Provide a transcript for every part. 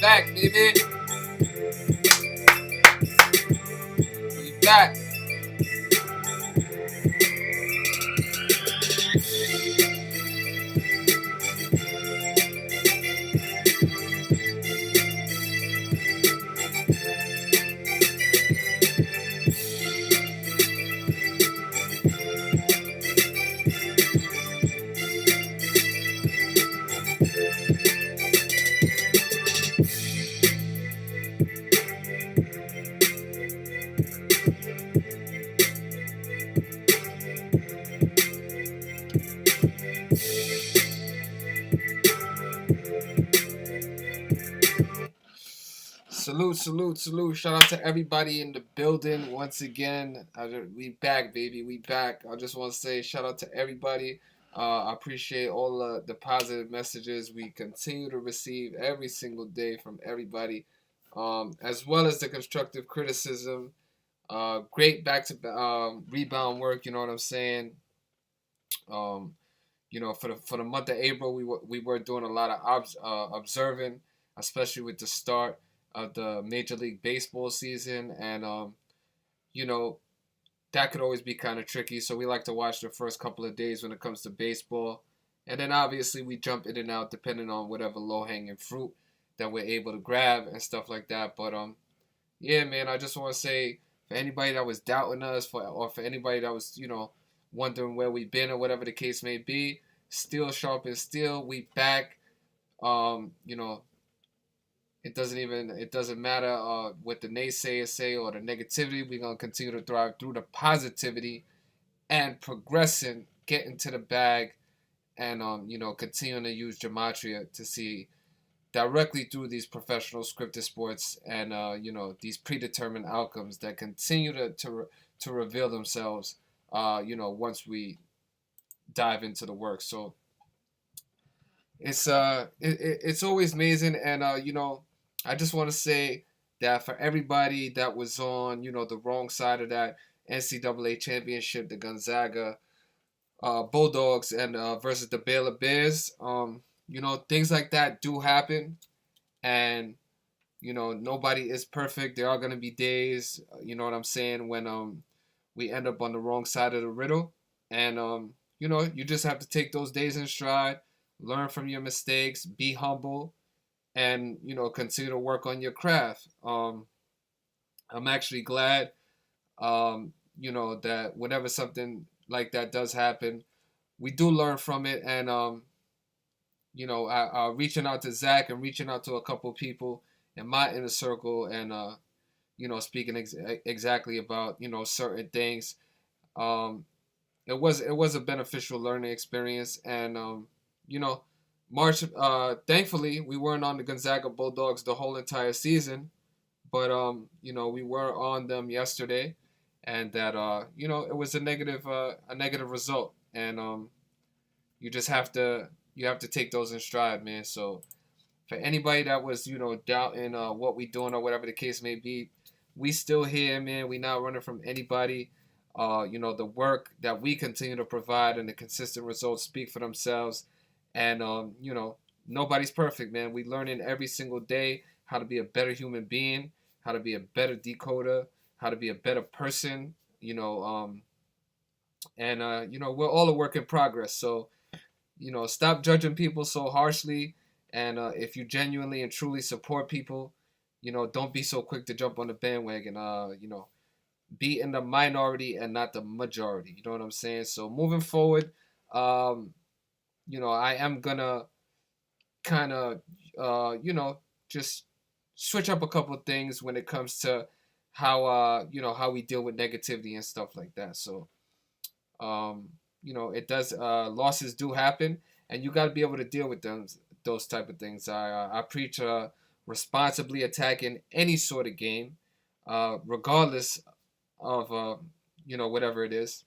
back, baby. We back. Salute, salute, salute. Shout out to everybody in the building once again. We back, baby. We back. I just want to say shout out to everybody. I appreciate all the positive messages we continue to receive every single day from everybody, as well as the constructive criticism. Great back to rebound work. You know what I'm saying? Um, for the month of April, we were doing a lot of observing, especially with the start of the Major League Baseball season, and you know that could always be kind of tricky. So we like to watch the first couple of days when it comes to baseball, and then obviously we jump in and out depending on whatever low hanging fruit that we're able to grab and stuff like that. But yeah, man, I just want to say for anybody that was doubting us, or for anybody that was wondering where we've been or whatever the case may be, still sharp and still, we back. You know, it doesn't matter what the naysayers say or the negativity. We're gonna continue to thrive through the positivity and progressing, getting to the bag, and continuing to use gematria to see directly through these professional scripted sports and these predetermined outcomes that continue to reveal themselves once we dive into the work. So it's always amazing, and I just want to say that for everybody that was on the wrong side of that NCAA championship, the Gonzaga Bulldogs and versus the Baylor Bears, things like that do happen, and nobody is perfect. There are gonna be days, you know what I'm saying, when we end up on the wrong side of the riddle, and you just have to take those days in stride, learn from your mistakes, be humble, and continue to work on your craft. I'm actually glad, that whenever something like that does happen, we do learn from it, and reaching out to Zach and reaching out to a couple of people in my inner circle, and speaking exactly about certain things. Um, it was a beneficial learning experience, and you know, March. Thankfully, we weren't on the Gonzaga Bulldogs the whole entire season, but we were on them yesterday, and that it was a negative result, and you just have to take those in stride, man. So for anybody that was doubting what we doing or whatever the case may be, we still here, man. We not running from anybody. The work that we continue to provide and the consistent results speak for themselves. And nobody's perfect, man. We learning every single day how to be a better human being, how to be a better decoder, how to be a better person. And we're all a work in progress. So stop judging people so harshly. And if you genuinely and truly support people, don't be so quick to jump on the bandwagon. Be in the minority and not the majority. You know what I'm saying? So moving forward, I am gonna kind of, just switch up a couple of things when it comes to how we deal with negativity and stuff like that. So, it does, losses do happen, and you got to be able to deal with those type of things. I preach responsibly attacking any sort of game, regardless of whatever it is.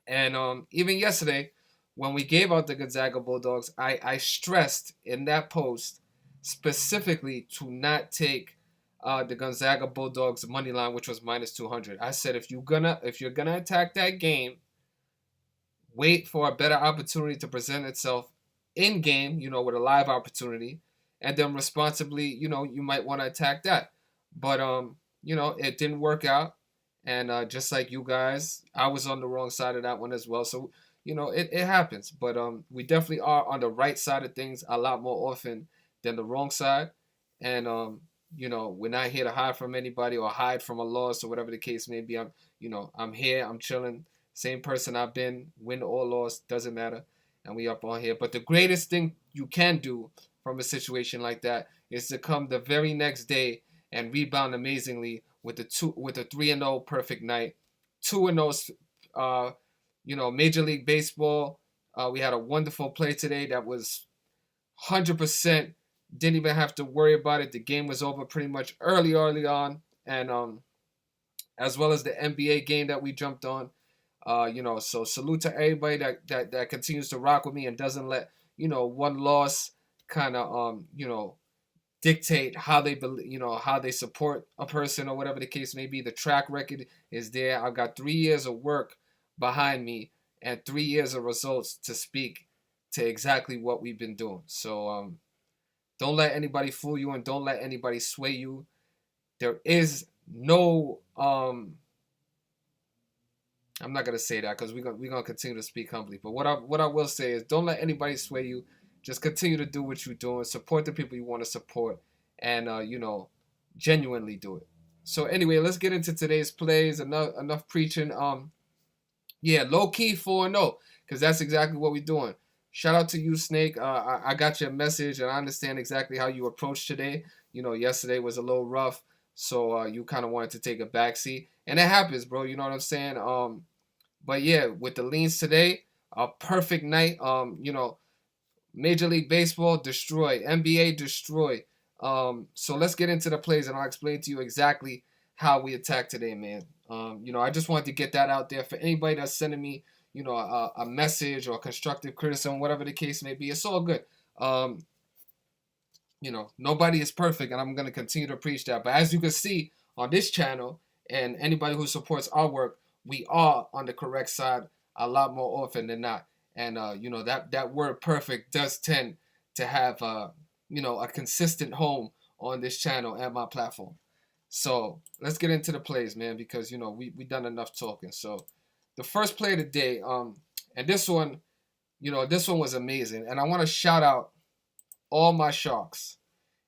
And even yesterday, when we gave out the Gonzaga Bulldogs, I stressed in that post specifically to not take the Gonzaga Bulldogs money line, which was -200. I said if you're gonna attack that game, wait for a better opportunity to present itself in game, with a live opportunity, and then responsibly, you might want to attack that. But it didn't work out, and just like you guys, I was on the wrong side of that one as well. So it happens, but we definitely are on the right side of things a lot more often than the wrong side, and we're not here to hide from anybody or hide from a loss or whatever the case may be. I'm here, I'm chilling, same person I've been, win or loss, doesn't matter, and we up on here. But the greatest thing you can do from a situation like that is to come the very next day and rebound amazingly with a 3-0 perfect night, 2-0. Major League Baseball. We had a wonderful play today that was 100%. Didn't even have to worry about it. The game was over pretty much early on, and as well as the NBA game that we jumped on. So salute to everybody that continues to rock with me and doesn't let one loss kind of dictate how they how they support a person or whatever the case may be. The track record is there. I've got 3 years of work behind me and 3 years of results to speak to exactly what we've been doing. So don't let anybody fool you and don't let anybody sway you. There is no I'm not gonna say that because we're gonna continue to speak humbly. But what I will say is don't let anybody sway you. Just continue to do what you're doing. Support the people you want to support, and genuinely do it. So anyway, let's get into today's plays. Enough preaching. Yeah, low key 4-0 because that's exactly what we're doing. Shout out to you, Snake. I got your message and I understand exactly how you approached today. Yesterday was a little rough, so you kind of wanted to take a backseat, and it happens, bro. You know what I'm saying? But yeah, with the leans today, a perfect night. Major League Baseball destroyed, NBA destroyed. So let's get into the plays, and I'll explain to you exactly how we attacked today, man. I just wanted to get that out there for anybody that's sending me, a message or constructive criticism, whatever the case may be. It's all good. Nobody is perfect, and I'm going to continue to preach that. But as you can see on this channel, and anybody who supports our work, we are on the correct side a lot more often than not. And that word perfect does tend to have a consistent home on this channel and my platform. So let's get into the plays, man, because we done enough talking. So the first play of the day, and this one was amazing, and I want to shout out all my sharks,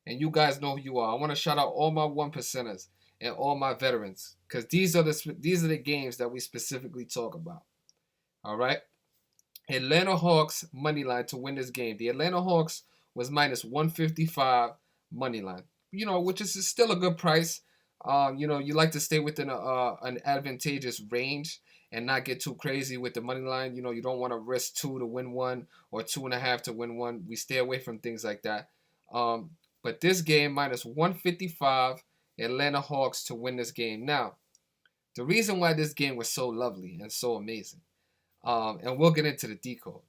and you guys know who you are. I want to shout out all my 1%ers and all my veterans, because these are the games that we specifically talk about. All right. Atlanta Hawks money line to win this game. The Atlanta Hawks was minus 155 money line. Which is still a good price. You like to stay within an advantageous range and not get too crazy with the money line. You don't want to risk 2 to win 1 or 2.5 to win 1. We stay away from things like that. But this game minus 155 Atlanta Hawks to win this game. Now, the reason why this game was so lovely and so amazing. And we'll get into the decode.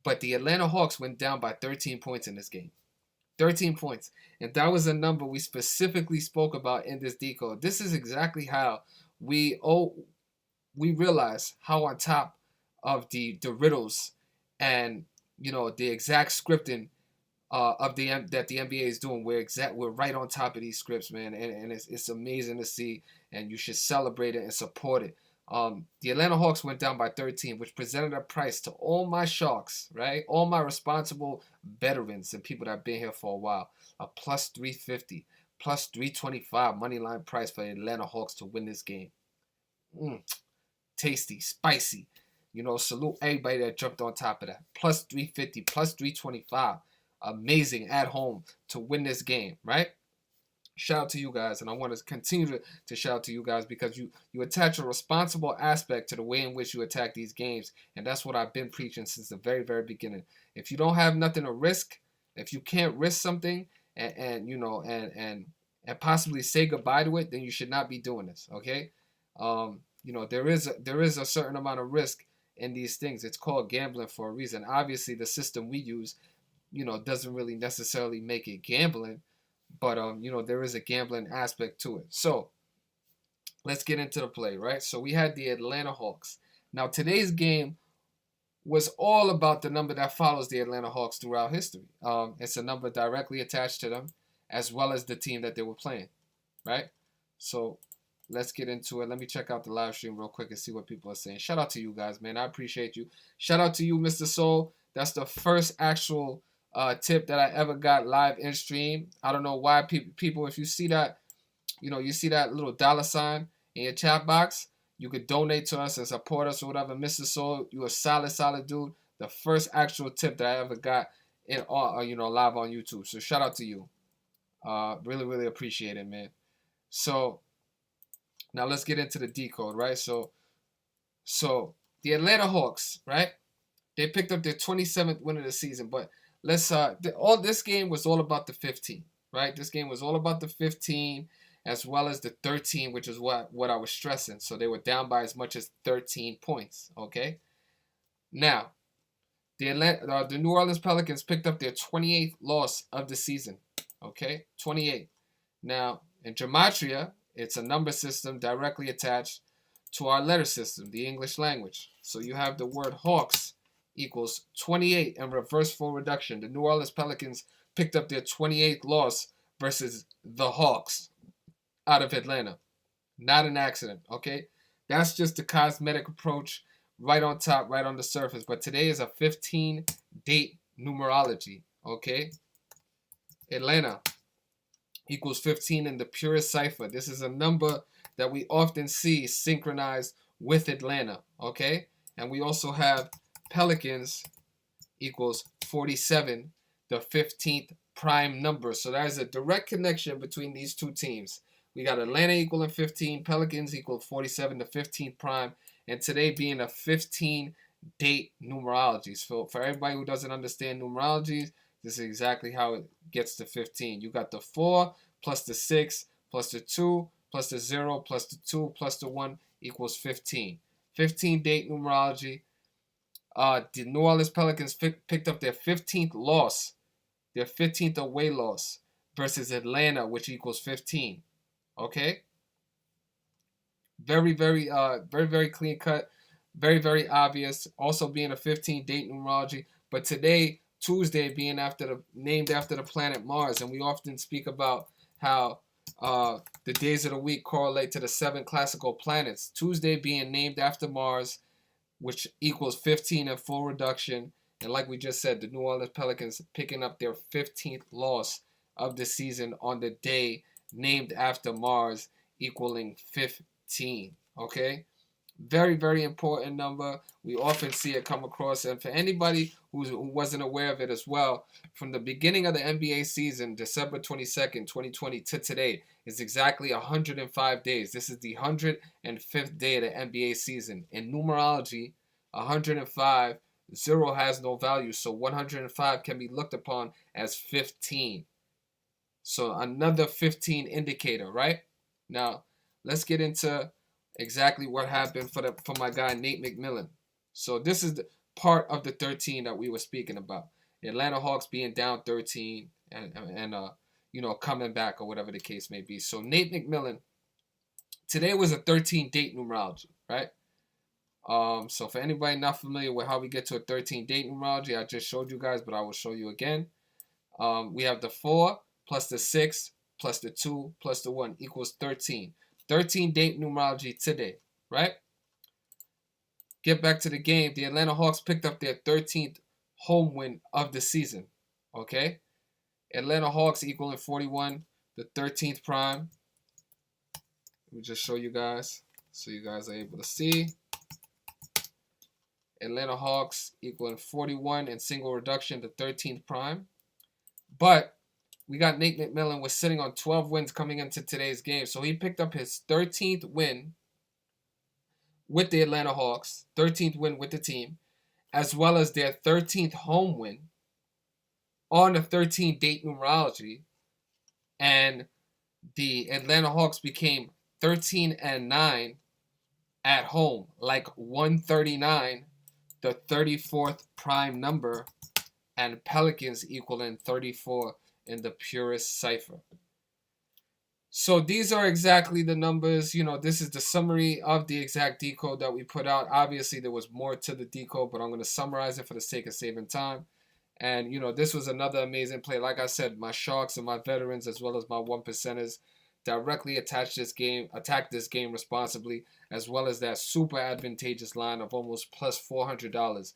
But the Atlanta Hawks went down by 13 points in this game. 13 points. And that was a number we specifically spoke about in this decode. This is exactly how we realize how on top of the riddles and the exact scripting that the NBA is doing. We're right on top of these scripts, man, and it's amazing to see, and you should celebrate it and support it. The Atlanta Hawks went down by 13, which presented a price to all my sharks, right? All my responsible veterans and people that have been here for a while. A plus 350, plus 325 money line price for the Atlanta Hawks to win this game. Tasty, spicy. Salute everybody that jumped on top of that. Plus 350, plus 325. Amazing at home to win this game, right? Shout out to you guys, and I want to continue to shout out to you guys because you attach a responsible aspect to the way in which you attack these games, and that's what I've been preaching since the very, very beginning. If you don't have nothing to risk, if you can't risk something and possibly say goodbye to it, then you should not be doing this. Okay, there is a certain amount of risk in these things. It's called gambling for a reason. Obviously, the system we use, doesn't really necessarily make it gambling. But there is a gambling aspect to it. So let's get into the play, right? So we had the Atlanta Hawks. Now today's game was all about the number that follows the Atlanta Hawks throughout history. It's a number directly attached to them, as well as the team that they were playing, right? So let's get into it. Let me check out the live stream real quick and see what people are saying. Shout out to you guys, man. I appreciate you. Shout out to you, Mr. Soul. That's the first actual tip that I ever got live in stream. I don't know why people, if you see that, you see that little $sign in your chat box, you could donate to us and support us or whatever. Mr. Soul, you a solid dude. The first actual tip that I ever got in live on YouTube. So shout out to you. Really appreciate it, man. So now let's get into the decode, right? So the Atlanta Hawks, right? They picked up their 27th win of the season, but all this game was all about the 15, right? This game was all about the 15 as well as the 13, which is what I was stressing. So they were down by as much as 13 points, okay? Now, the New Orleans Pelicans picked up their 28th loss of the season, okay? 28. Now, in Gematria, it's a number system directly attached to our letter system, the English language. So you have the word Hawks equals 28 in reverse full reduction. The New Orleans Pelicans picked up their 28th loss versus the Hawks out of Atlanta. Not an accident, okay? That's just the cosmetic approach right on top, right on the surface. But today is a 15-date numerology, okay? Atlanta equals 15 in the purest cipher. This is a number that we often see synchronized with Atlanta, okay? And we also have Pelicans equals 47, the 15th prime number. So there's a direct connection between these two teams. We got Atlanta equaling 15, Pelicans equal 47, the 15th prime, and today being a 15-date numerology. So for everybody who doesn't understand numerologies, this is exactly how it gets to 15. You got the 4 plus the 6 plus the 2 plus the 0 plus the 2 plus the 1 equals 15. 15-date numerology. The New Orleans Pelicans picked up their 15th loss, their 15th away loss versus Atlanta, which equals 15. Okay? Very clean cut. Very obvious. Also being a 15-date numerology. But today, Tuesday, being named after the planet Mars, and we often speak about how the days of the week correlate to the 7 classical planets. Tuesday being named after Mars, which equals 15 in full reduction. And like we just said, the New Orleans Pelicans picking up their 15th loss of the season on the day named after Mars, equaling 15. Okay? Very important number. We often see it come across. And for anybody who wasn't aware of it as well, from the beginning of the NBA season, December 22nd, 2020 to today, is exactly 105 days. This is the 105th day of the NBA season. In numerology, 105, 0 has no value. So 105 can be looked upon as 15. So another 15 indicator, right? Now, let's get into exactly what happened for my guy Nate McMillan. So this is the part of the 13 that we were speaking about. The Atlanta Hawks being down 13 and coming back or whatever the case may be. So Nate McMillan, today was a 13-date numerology, right? So for anybody not familiar with how we get to a 13-date numerology, I just showed you guys, but I will show you again. We have the 4 plus the 6 plus the 2 plus the 1 equals 13. 13-date numerology today, right? Get back to the game. The Atlanta Hawks picked up their 13th home win of the season, okay? Atlanta Hawks equaling 41, the 13th prime. Let me just show you guys so you guys are able to see. Atlanta Hawks equaling 41 in single reduction, the 13th prime. But we got Nate McMillan was sitting on 12 wins coming into today's game. So he picked up his 13th win with the Atlanta Hawks, 13th win with the team, as well as their 13th home win on the 13-date numerology. And the Atlanta Hawks became 13-9 at home, like 139, the 34th prime number, and Pelicans equaling 34 in the purest cipher. So these are exactly the numbers. This is the summary of the exact decode that we put out. Obviously, there was more to the decode, but I'm going to summarize it for the sake of saving time. And this was another amazing play. Like I said, my sharks and my veterans, as well as my one percenters, directly attacked this game responsibly, as well as that super advantageous line of almost plus $400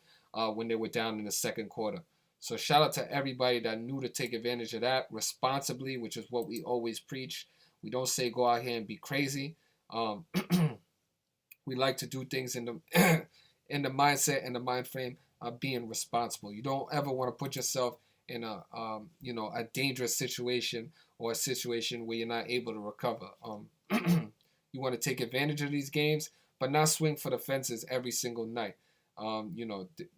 when they were down in the second quarter. So shout out to everybody that knew to take advantage of that responsibly, which is what we always preach. We don't say go out here and be crazy. Um, we like to do things in the in the mindset and the mind frame of being responsible. You don't ever want to put yourself in a dangerous situation or a situation where you're not able to recover. You want to take advantage of these games, but not swing for the fences every single night. Um, you know, th-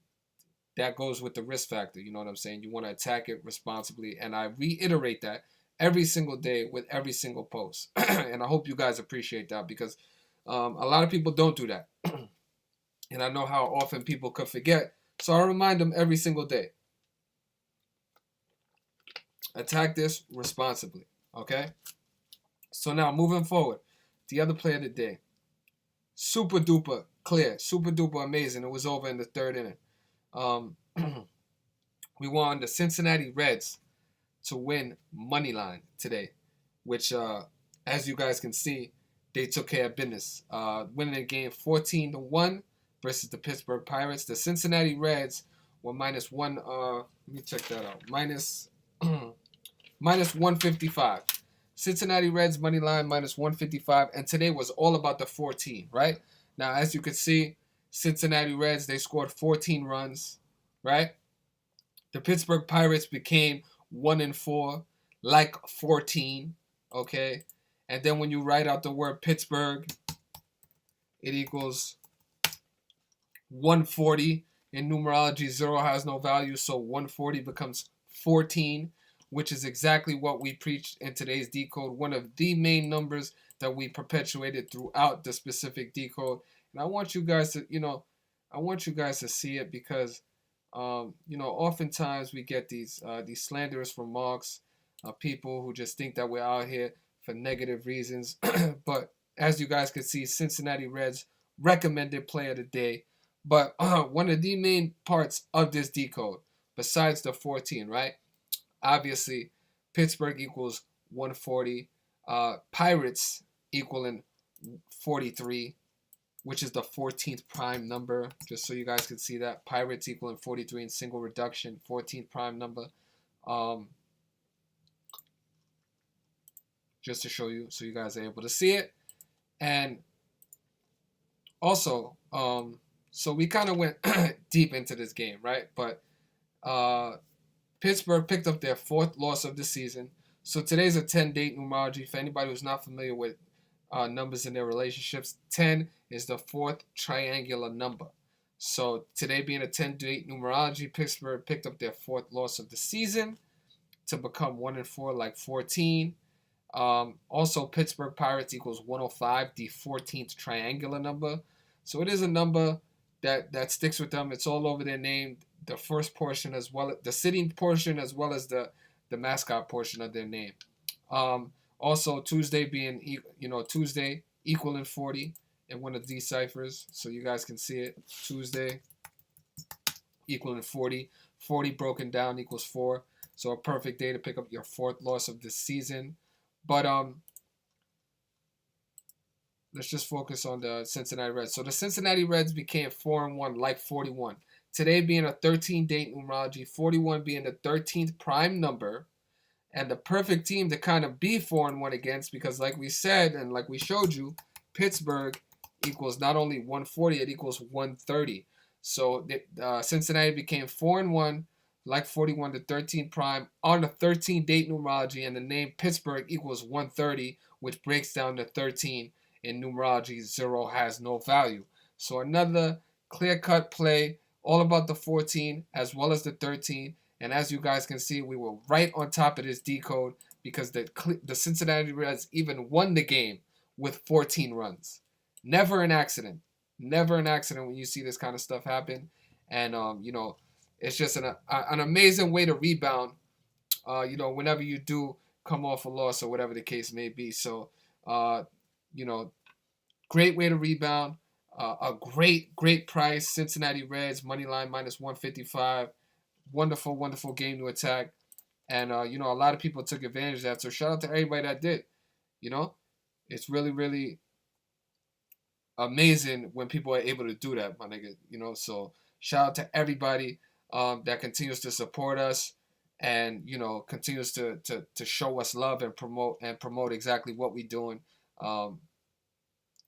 that goes with the risk factor. You know what I'm saying? You want to attack it responsibly, and I reiterate that every single day with every single post. And I hope you guys appreciate that because a lot of people don't do that. And I know how often people could forget. So I remind them every single day. Attack this responsibly. Okay? So now moving forward, the other play of the day. Super duper clear. Super duper amazing. It was over in the third inning. Um, we won the Cincinnati Reds to win money line today, which, as you guys can see, they took care of business, winning the game 14-1 versus the Pittsburgh Pirates. The Cincinnati Reds were minus one. Let me check that out. Minus 155. Cincinnati Reds money line minus 155, and today was all about the 14, right? Now, as you can see, Cincinnati Reds, they scored 14 runs, right? The Pittsburgh Pirates became 1-4, like 14, okay? And then when you write out the word Pittsburgh, it equals 140. In numerology, 0 has no value, so 140 becomes 14, which is exactly what we preached in today's decode, one of the main numbers that we perpetuated throughout the specific decode. And I want you guys to see it because oftentimes we get these slanderous remarks of people who just think that we're out here for negative reasons. But as you guys can see, Cincinnati Reds recommended play of the day. But one of the main parts of this decode, besides the 14, right? Obviously, Pittsburgh equals 140. Pirates equaling 43, which is the 14th prime number, just so you guys can see that. Pirates equaling 43 in single reduction, 14th prime number. Just to show you, so you guys are able to see it. And also, so we kind of went deep into this game, right? But Pittsburgh picked up their 4th loss of the season. So today's a 10-date numerology. For anybody who's not familiar with numbers in their relationships, 10 is the 4th triangular number. So today being a 10-date numerology, Pittsburgh picked up their 4th loss of the season to become 1-4, like 14. Also, Pittsburgh Pirates equals 105, the 14th triangular number. So it is a number that sticks with them. It's all over their name. The first portion as well, the city portion as well as the mascot portion of their name. Also, Tuesday being Tuesday equaling 40 in one of these ciphers, so you guys can see it. Tuesday equaling 40. 40 broken down equals 4. So a perfect day to pick up your 4th loss of this season. But let's just focus on the Cincinnati Reds. So the Cincinnati Reds became 4-1, like 41. Today being a 13-date numerology, 41 being the 13th prime number, and the perfect team to kind of be 4-1 against, because like we said and like we showed you, Pittsburgh equals not only 140, it equals 130. So Cincinnati became 4-1, like 41 to 13 prime on the 13-date numerology, and the name Pittsburgh equals 130, which breaks down to 13 in numerology. 0 has no value. So another clear-cut play, all about the 14 as well as the 13. And as you guys can see, we were right on top of this decode because the Cincinnati Reds even won the game with 14 runs. Never an accident. Never an accident when you see this kind of stuff happen. And, it's just an amazing way to rebound, whenever you do come off a loss or whatever the case may be. So, you know, great way to rebound. A great price. Cincinnati Reds money line minus 155. Wonderful, wonderful game to attack. And a lot of people took advantage of that. So shout out to everybody that did. You know, it's really, really amazing when people are able to do that, my nigga. So shout out to everybody that continues to support us and continues to show us love and promote exactly what we're doing. Um,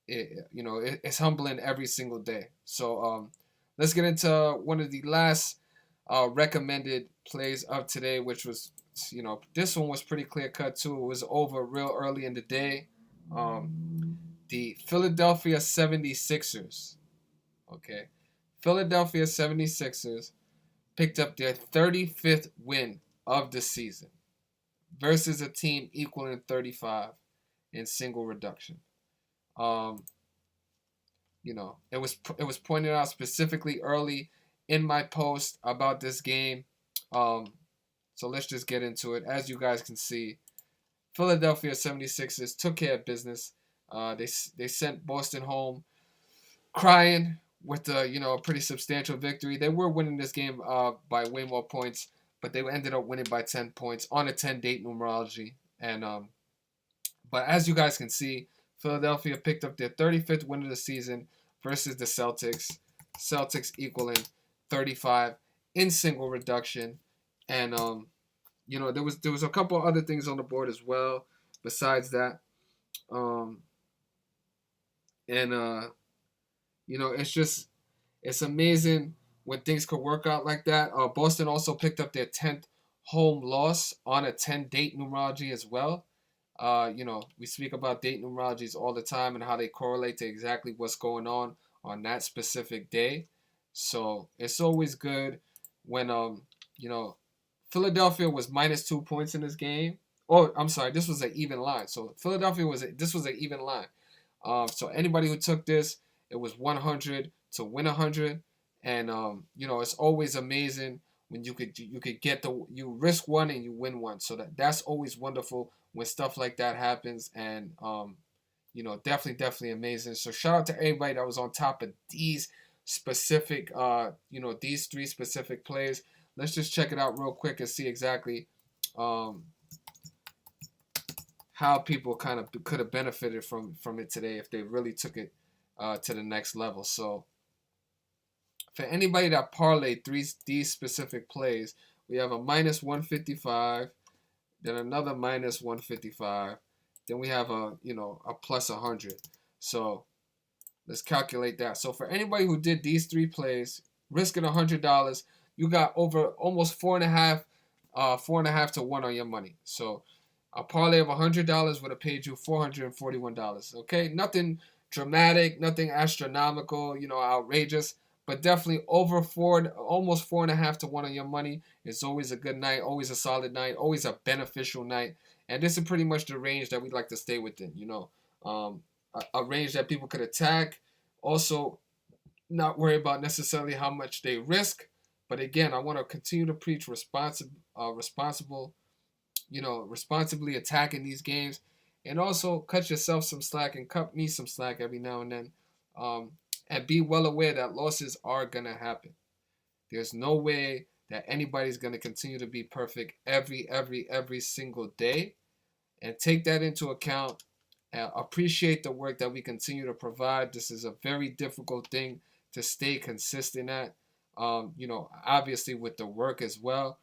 it's humbling every single day. So let's get into one of the last recommended plays of today, which was, this one was pretty clear cut too. It was over real early in the day. The Philadelphia 76ers. Okay. Philadelphia 76ers picked up their 35th win of the season versus a team equaling 35 in single reduction. It was pointed out specifically early in my post about this game. So let's just get into it. As you guys can see, Philadelphia 76ers took care of business. They sent Boston home crying with a pretty substantial victory. They were winning this game by way more points, but they ended up winning by 10 points on a 10-date numerology. And but as you guys can see, Philadelphia picked up their 35th win of the season versus the Celtics. Celtics equaling 35 in single reduction. And there was a couple other things on the board as well besides that. It's amazing when things could work out like that. Boston also picked up their 10th home loss on a 10-date numerology as well. We speak about date numerologies all the time and how they correlate to exactly what's going on that specific day. So it's always good when Philadelphia was minus 2 points in this game. Oh, I'm sorry, this was an even line. So this was an even line. So anybody who took this, it was 100 to win 100, and it's always amazing when you could get you risk one and you win one. So that's always wonderful when stuff like that happens, and definitely amazing. So shout out to everybody that was on top of these specific these three specific plays. Let's just check it out real quick and see exactly how people kind of could have benefited from it today if they really took it to the next level. So for anybody that parlayed these specific plays, we have a minus 155, then another minus 155, then we have a plus 100. So let's calculate that. So for anybody who did these three plays, risking $100, you got over almost 4.5 to 1 on your money. So a parlay of $100 would have paid you $441. Okay, nothing dramatic, nothing astronomical, outrageous, but definitely over almost 4.5 to 1 on your money. It's always a good night, always a solid night, always a beneficial night, and this is pretty much the range that we'd like to stay within. A range that people could attack. Also, not worry about necessarily how much they risk, but again, I want to continue to preach responsible. Responsibly attacking these games, and also cut yourself some slack and cut me some slack every now and then, and be well aware that losses are gonna happen. There's no way that anybody's gonna continue to be perfect every single day, and take that into account. Appreciate the work that we continue to provide. This is a very difficult thing to stay consistent at. Obviously with the work as well.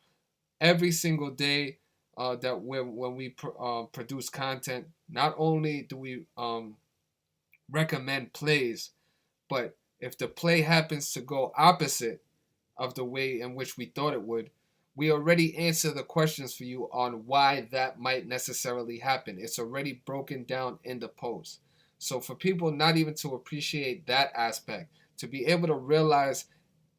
Every single day that when we produce content, not only do we recommend plays, but if the play happens to go opposite of the way in which we thought it would, we already answer the questions for you on why that might necessarily happen. It's already broken down in the post. So for people not even to appreciate that aspect, to be able to realize,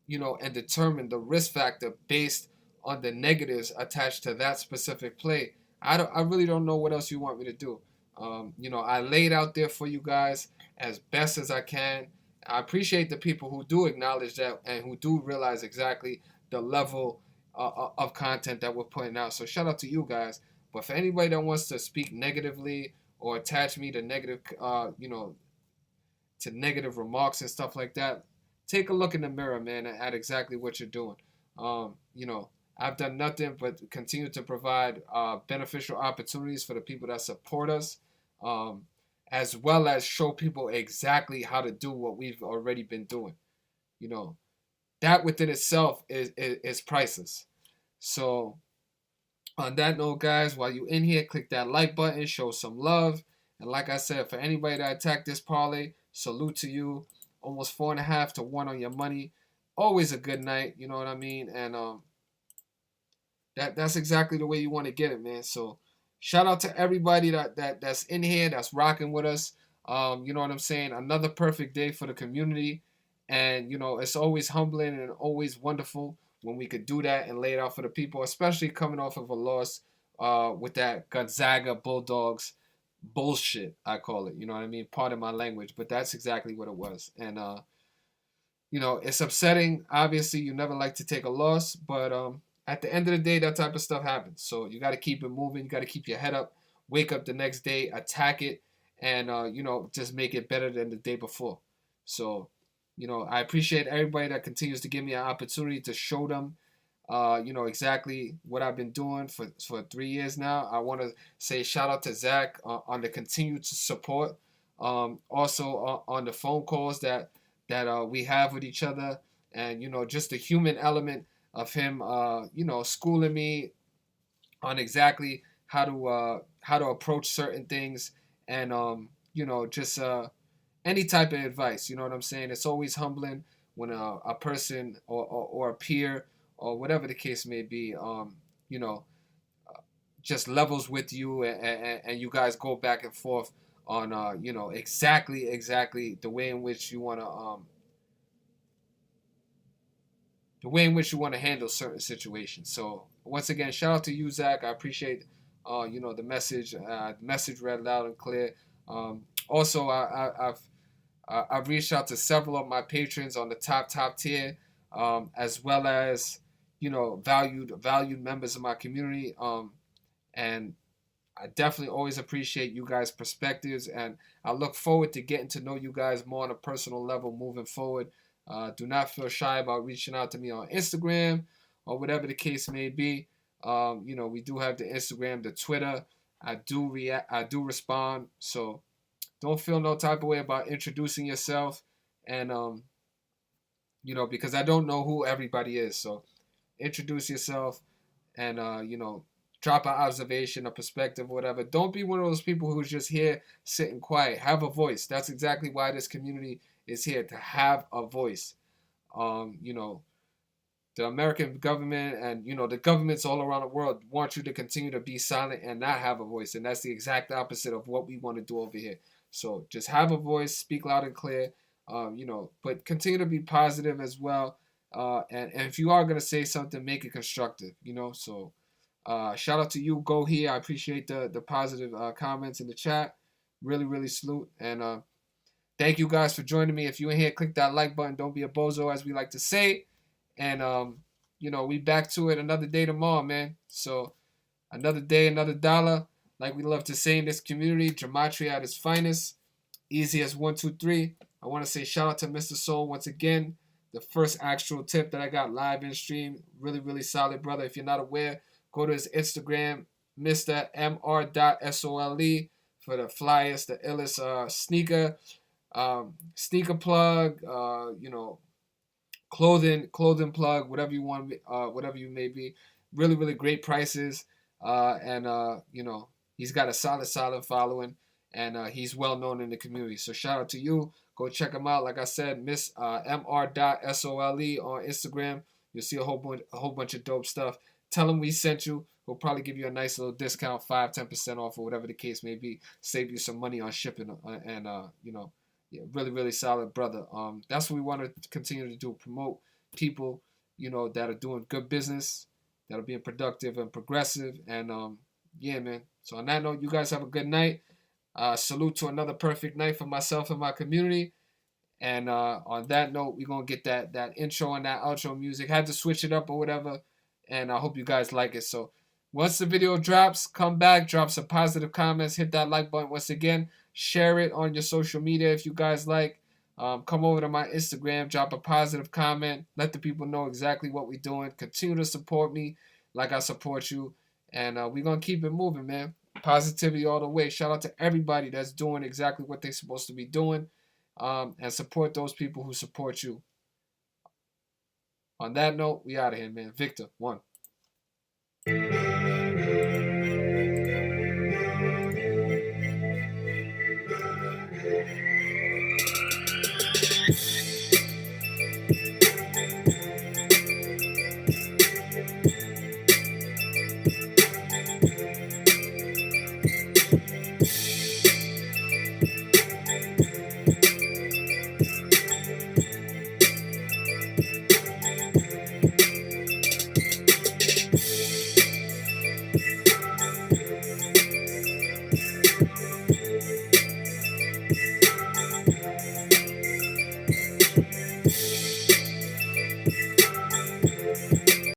and determine the risk factor based on the negatives attached to that specific play, I really don't know what else you want me to do. I laid out there for you guys as best as I can. I appreciate the people who do acknowledge that and who do realize exactly the level of content that we're putting out. So shout out to you guys. But for anybody that wants to speak negatively or attach me to negative, to negative remarks and stuff like that, take a look in the mirror, man, at exactly what you're doing. You know, I've done nothing but continue to provide beneficial opportunities for the people that support us, um, as well as show people exactly how to do what we've already been doing. You know, that within itself is priceless. So on that note, guys, while you in here, click that like button, show some love. And like I said, for anybody that attacked this parlay, salute to you. Almost 4.5 to 1 on your money. Always a good night, you know what I mean? And that's exactly the way you want to get it, man. So shout out to everybody that's in here, that's rocking with us. You know what I'm saying? Another perfect day for the community. And it's always humbling and always wonderful when we could do that and lay it out for the people, especially coming off of a loss with that Gonzaga Bulldogs bullshit, I call it. You know what I mean? Pardon my language, but that's exactly what it was. And it's upsetting. Obviously, you never like to take a loss, but at the end of the day, that type of stuff happens. So you got to keep it moving. You got to keep your head up. Wake up the next day, attack it, and just make it better than the day before. So, I appreciate everybody that continues to give me an opportunity to show them, exactly what I've been doing for 3 years now. I want to say shout out to Zach on the continued support. Also on the phone calls that we have with each other, and just the human element of him, schooling me on exactly how to approach certain things, and just any type of advice. You know what I'm saying? It's always humbling when a person or a peer or whatever the case may be, you know, just levels with you, and you guys go back and forth on exactly the way in which you want to handle certain situations. So once again, shout out to you, Zach. I appreciate the message. Message read loud and clear. Also, I've reached out to several of my patrons on the top tier, as well as valued members of my community. And I definitely always appreciate you guys' perspectives, and I look forward to getting to know you guys more on a personal level moving forward. Do not feel shy about reaching out to me on Instagram or whatever the case may be. We do have the Instagram, the Twitter. I do react. I do respond. So don't feel no type of way about introducing yourself, and because I don't know who everybody is. So introduce yourself, and drop an observation, a perspective, whatever. Don't be one of those people who's just here sitting quiet. Have a voice. That's exactly why this community is here, to have a voice. The American government and the governments all around the world want you to continue to be silent and not have a voice, and that's the exact opposite of what we want to do over here. So just have a voice, speak loud and clear, but continue to be positive as well. And if you are gonna say something, make it constructive. So shout out to you, Go Here. I appreciate the positive comments in the chat. Really, really salute. And thank you guys for joining me. If you're in here, click that like button. Don't be a bozo, as we like to say. And we back to it another day tomorrow, man. So another day, another dollar. Like we love to say in this community, gematria at its finest. Easy as 1, 2, 3. I want to say shout out to Mr. Soul once again. The first actual tip that I got live in stream. Really, really solid, brother. If you're not aware, go to his Instagram, Mr. Mr.Sole, for the flyest, the illest sneaker plug, clothing plug, whatever you want, whatever you may be. Really, really great prices, and he's got a solid following, and he's well known in the community. So shout out to you. Go check him out. Like I said, Miss Mr.Sole on Instagram. You'll see a whole bunch of dope stuff. Tell him we sent you. We'll probably give you a nice little discount, 5-10% off, or whatever the case may be. Save you some money on shipping, and yeah, really, really solid brother. That's what we want to continue to do: promote people, that are doing good business, that are being productive and progressive. And yeah, man. So on that note, you guys have a good night. Salute to another perfect night for myself and my community. And on that note, we're gonna get that intro and that outro music. Had to switch it up or whatever, and I hope you guys like it. So Once the video drops, come back, drop some positive comments, hit that like button once again, share it on your social media if you guys like. Come over to my Instagram, drop a positive comment, let the people know exactly what we're doing. Continue to support me like I support you, and we're going to keep it moving, man. Positivity all the way. Shout out to everybody that's doing exactly what they're supposed to be doing, and support those people who support you. On that note, we out of here, man. Victor, one.